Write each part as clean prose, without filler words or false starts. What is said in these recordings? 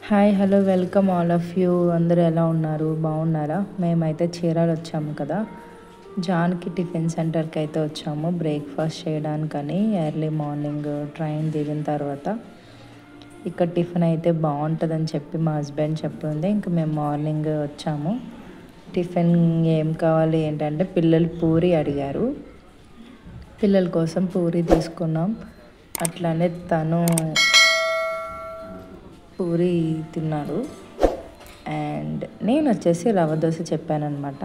Hi hello welcome all of you. అందరూ ఎలా ఉన్నారు? బాగున్నారా? మేమైతే చీరాలు వచ్చాము కదా, జాన్కి టిఫిన్ సెంటర్కి అయితే వచ్చాము బ్రేక్ఫాస్ట్ చేయడానికని. ఎర్లీ మార్నింగ్ ట్రైన్ దిగిన తర్వాత ఇక్కడ టిఫిన్ అయితే బాగుంటుందని చెప్పి మా హస్బెండ్ చెప్పింది. ఇంక మేము మార్నింగ్ వచ్చాము. టిఫిన్ ఏం కావాలి ఏంటంటే పిల్లలు పూరి అడిగారు. పిల్లల కోసం పూరి తీసుకున్నాం. అట్లానే తను పూరి తిన్నారు. అండ్ నేను వచ్చేసి రవ్వ దోశ చెప్పానమాట.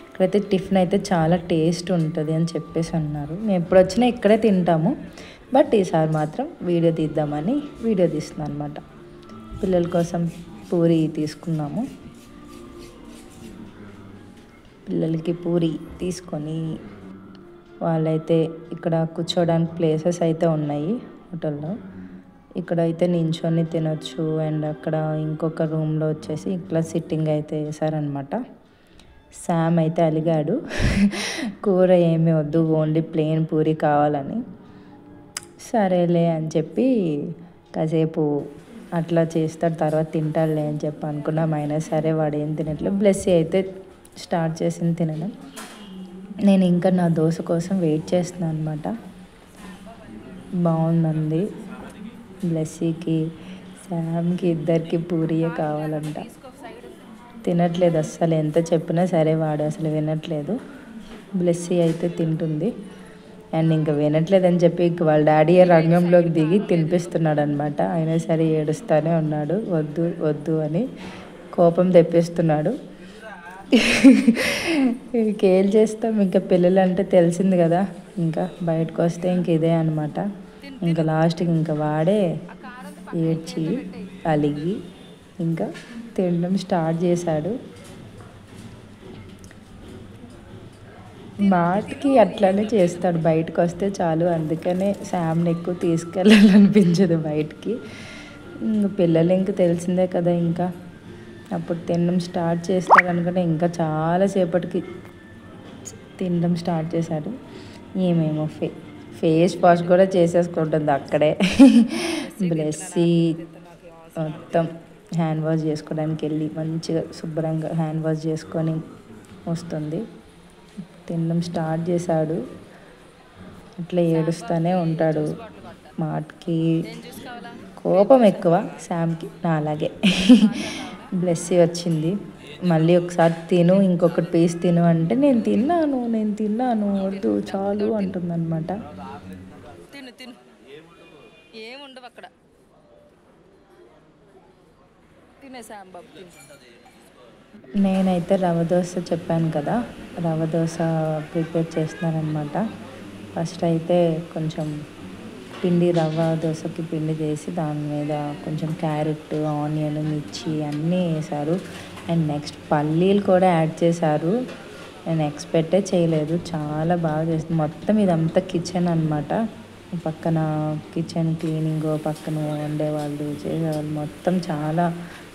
ఇక్కడైతే టిఫిన్ అయితే చాలా టేస్ట్ ఉంటుంది అని చెప్పేసి అన్నారు. మేము ఎప్పుడు వచ్చినా ఇక్కడే తింటాము, బట్ ఈసారి మాత్రం వీడియో తీద్దామని వీడియో తీస్తున్నాను అనమాట. పిల్లల కోసం పూరి తీసుకున్నాము. పిల్లలకి పూరి తీసుకొని వాళ్ళైతే ఇక్కడ కూర్చోడానికి ప్లేసెస్ అయితే ఉన్నాయి హోటల్లో. ఇక్కడైతే నించొని తినొచ్చు. అండ్ అక్కడ ఇంకొక రూమ్లో వచ్చేసి ఇట్లా సిట్టింగ్ అయితే వేసారనమాట. శామ్ అయితే అలిగాడు కూర ఏమీ వద్దు, ఓన్లీ ప్లెయిన్ పూరి కావాలని. సరేలే అని చెప్పి కాసేపు అట్లా చేస్తాడు, తర్వాత తింటాడులే అని చెప్పి అనుకున్నాం. అయినా సరే వాడు ఏం తినట్లేదు. బ్లెస్సీ అయితే స్టార్ట్ చేసింది తినడం. నేను ఇంకా నా దోశ కోసం వెయిట్ చేస్తున్నాను అనమాట. బాగుందండి. బ్లెస్సీకి శామ్కి ఇద్దరికి పూరియే కావాలంట. తినట్లేదు అస్సలు, ఎంత చెప్పినా సరే వాడు అసలు వినట్లేదు. బ్లెస్సీ అయితే తింటుంది. అండ్ ఇంకా వినట్లేదని చెప్పి ఇంక వాళ్ళ డాడీ రంగంలోకి దిగి తినిపిస్తున్నాడు అనమాట. అయినా సరే ఏడుస్తూనే ఉన్నాడు, వద్దు వద్దు అని కోపం తెప్పిస్తున్నాడు. ఇంకేం చేస్తాం, ఇంకా పిల్లలు అంటే తెలిసింది కదా, ఇంకా బయటకు వస్తే ఇంక ఇదే అనమాట. ఇంకా లాస్ట్కి ఇంకా వాడే ఏడ్చి అలిగి ఇంకా తినడం స్టార్ట్ చేశాడు. మాటికి అట్లానే చేస్తాడు, బయటకు వస్తే చాలు. అందుకనే శామ్ని ఎక్కువ తీసుకెళ్ళాలనిపించదు బయటికి. పిల్లలు ఇంక తెలిసిందే కదా, ఇంకా అప్పుడు తినడం స్టార్ట్ చేస్తాడు అనుకుంటే ఇంకా చాలాసేపటికి తినడం స్టార్ట్ చేశాడు. ఏమేమో ఫేస్ వాష్ కూడా చేసేసుకుంటుంది అక్కడే. బ్లెస్సీ మొత్తం హ్యాండ్ వాష్ చేసుకోవడానికి వెళ్ళి మంచిగా శుభ్రంగా హ్యాండ్ వాష్ చేసుకొని వస్తుంది. తినడం స్టార్ట్ చేశాడు. అట్లా ఏడుస్తూనే ఉంటాడు. మాటికి కోపం ఎక్కువ శామ్కి, నా అలాగే. బ్లెస్సీ వచ్చింది. మళ్ళీ ఒకసారి తిను, ఇంకొకటి పీస్ తిను అంటే నేను తిన్నాను వద్దు చాలు అంటుందన్నమాట. ఏముండవు అక్కడ, తినేసాం బాబు. నేనైతే రవ్వ దోశ చెప్పాను కదా, రవ్వ దోశ ప్రిపేర్ చేస్తున్నానమాట. ఫస్ట్ అయితే కొంచెం రవ్వ దోశకి పిండి చేసి దాని మీద కొంచెం క్యారెట్, ఆనియన్, మిర్చి అన్నీ వేశారు. అండ్ నెక్స్ట్ పల్లీలు కూడా యాడ్ చేశారు. నేను ఎక్స్పెక్టే చేయలేదు, చాలా బాగా చేసింది. మొత్తం ఇదంతా కిచెన్ అనమాట. పక్కన కిచెన్ క్లీనింగ్, పక్కన వండేవాళ్ళు చేసేవాళ్ళు, మొత్తం చాలా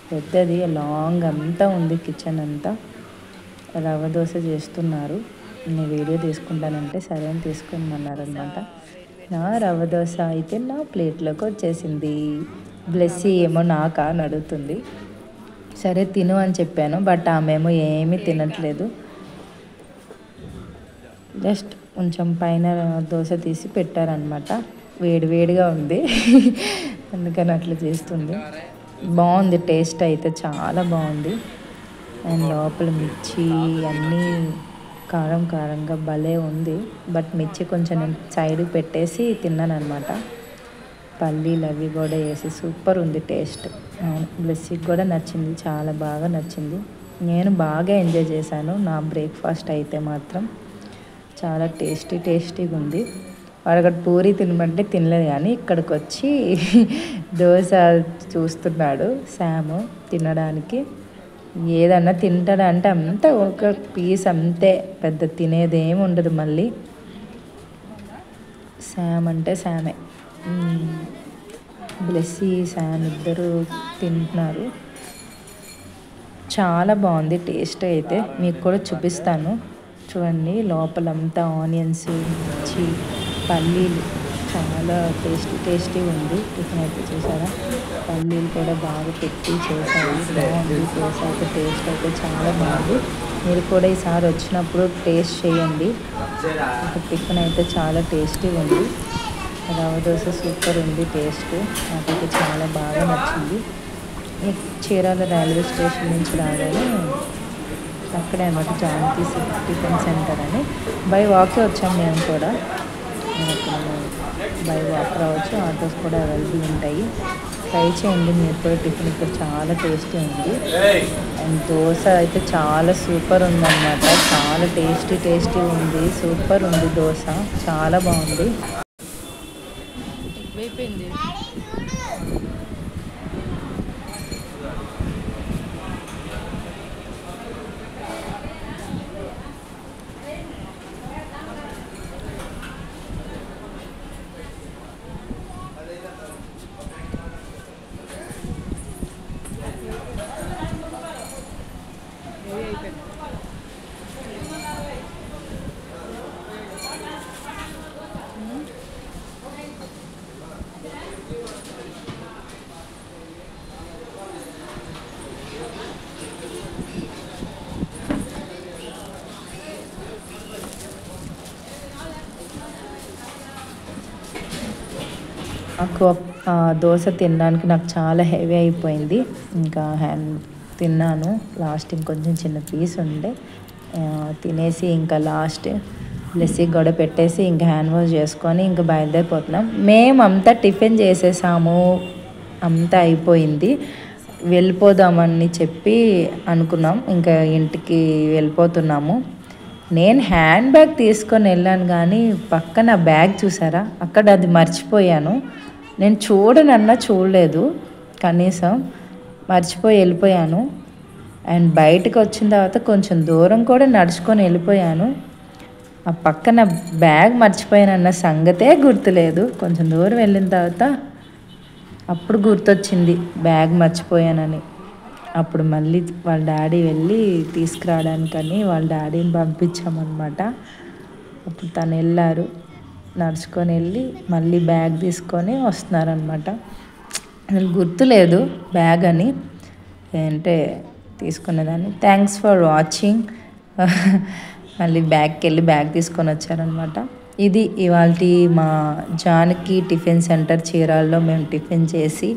పెద్దది, లాంగ్ అంతా ఉంది కిచెన్ అంతా. రవ్వ దోశ చేస్తున్నారు. నేను వీడియో తీసుకుంటానంటే సరే అని తీసుకున్నారనమాట. నా రవ్వ దోశ అయితే నా ప్లేట్లోకి వచ్చేసింది. బ్లెస్సీ ఏమో నాకా అని అడుగుతుంది. సరే తిను అని చెప్పాను, బట్ ఆమెమో ఏమీ తినట్లేదు. జస్ట్ కొంచెం పైన దోశ తీసి పెట్టారనమాట. వేడివేడిగా ఉంది అందుకని అట్లా చేస్తుంది. బాగుంది, టేస్ట్ అయితే చాలా బాగుంది. అండ్ లోపల మిర్చి అన్నీ కారంగా భలే ఉంది. బట్ మిర్చి కొంచెం నేను సైడ్కి పెట్టేసి తిన్నాను అనమాట. పల్లీలు అవి కూడా వేసి సూపర్ ఉంది టేస్ట్. బ్లెస్సీకి కూడా నచ్చింది, చాలా బాగా నచ్చింది. నేను బాగా ఎంజాయ్ చేశాను. నా బ్రేక్ఫాస్ట్ అయితే మాత్రం చాలా టేస్టీగా ఉంది. వాడు అక్కడ పూరి తినమంటే తినలేదు, కానీ ఇక్కడికి వచ్చి దోశ చూస్తున్నాడు శాము తినడానికి. ఏదన్నా తింటాడంటే అంతా ఒక పీస్ అంతే, పెద్ద తినేదేమి ఉండదు. మళ్ళీ శామ్ అంటే శామే. బ్లెస్సీ, శామ్ ఇద్దరు తింటున్నారు. చాలా బాగుంది టేస్ట్ అయితే. మీకు కూడా చూపిస్తాను చూడండి. లోపలంతా ఆనియన్స్, మిర్చి, పల్లీలు చాలా టేస్టీ ఉంది. టిఫిన్ అయితే చూసారా, పల్లీలు కూడా బాగా పెట్టి చేశారు. బాగుంది. దోశ అయితే టేస్ట్ అయితే చాలా బాగుంది. మీరు కూడా ఈసారి వచ్చినప్పుడు టేస్ట్ చేయండి. టిఫిన్ అయితే చాలా టేస్టీ ఉంది. రవ్వ దోశ సూపర్ ఉంది టేస్ట్. నాకైతే చాలా బాగా నచ్చింది. చీరాల రైల్వే స్టేషన్ నుంచి రాగానే అక్కడే అన్నమాట జానకి టిఫిన్ సెంటర్ అని. బై వాకే వచ్చాము మేము కూడా. బై వాక్ రావచ్చు, ఆటోస్ కూడా అవైలబుల్ ఉంటాయి. ట్రై చేయండి మీరు కూడా. టిఫిన్ ఇక్కడ చాలా టేస్టీ ఉంది. అండ్ దోశ అయితే చాలా సూపర్ ఉందన్నమాట. చాలా టేస్టీ ఉంది. సూపర్ ఉంది దోశ, చాలా బాగుంది. అయిపోయింది. నాకు దోశ తినడానికి నాకు చాలా హెవీ అయిపోయింది. ఇంకా తిన్నాను. లాస్ట్ ఇంకొంచెం చిన్న పీస్ ఉండే తినేసి ఇంకా లాస్ట్ లస్సీ గొడవ పెట్టేసి ఇంకా హ్యాండ్ వాష్ చేసుకొని ఇంకా బయలుదేరిపోతున్నాం. మేమంతా టిఫిన్ చేసేసాము, అంతా అయిపోయింది. వెళ్ళిపోదామని చెప్పి అనుకున్నాం. ఇంకా ఇంటికి వెళ్ళిపోతున్నాము. నేను హ్యాండ్ బ్యాగ్ తీసుకొని వెళ్ళాను, కానీ పక్కన బ్యాగ్ చూసారా, అక్కడ అది మర్చిపోయాను. నేను చూడలేదు, కనీసం మర్చిపోయి వెళ్ళిపోయాను. అండ్ బయటకు వచ్చిన తర్వాత కొంచెం దూరం కూడా నడుచుకొని వెళ్ళిపోయాను. ఆ పక్కన బ్యాగ్ మర్చిపోయానన్న సంగతే గుర్తులేదు. కొంచెం దూరం వెళ్ళిన తర్వాత అప్పుడు గుర్తొచ్చింది బ్యాగ్ మర్చిపోయానని. అప్పుడు మళ్ళీ వాళ్ళ డాడీ వెళ్ళి తీసుకురావడానికని వాళ్ళ డాడీని పంపించామన్నమాట. అప్పుడు తను వెళ్ళారు, నడుచుకొని వెళ్ళి మళ్ళీ బ్యాగ్ తీసుకొని వస్తున్నారనమాట. అసలు గుర్తులేదు బ్యాగ్ అని అంటే తీసుకునేదాన్ని. Thanks for watching. మళ్ళీ బ్యాగ్కి వెళ్ళి బ్యాగ్ తీసుకొని వచ్చారనమాట. ఇది ఇవాల్టి మా జానకి టిఫిన్ సెంటర్ చీరాల్లో మేము టిఫిన్ చేసి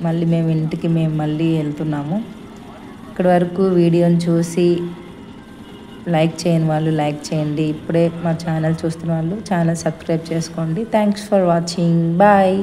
మళ్ళీ మేము ఇంటికి మళ్ళీ వెళ్తున్నాము. ఇక్కడి వరకు వీడియోని చూసి లైక్ చేయని వాళ్ళు లైక్ చేయండి. ఇప్పుడే మా ఛానల్ చూస్తున్న వాళ్ళు ఛానల్ సబ్స్క్రైబ్ చేసుకోండి. Thanks for watching. బాయ్.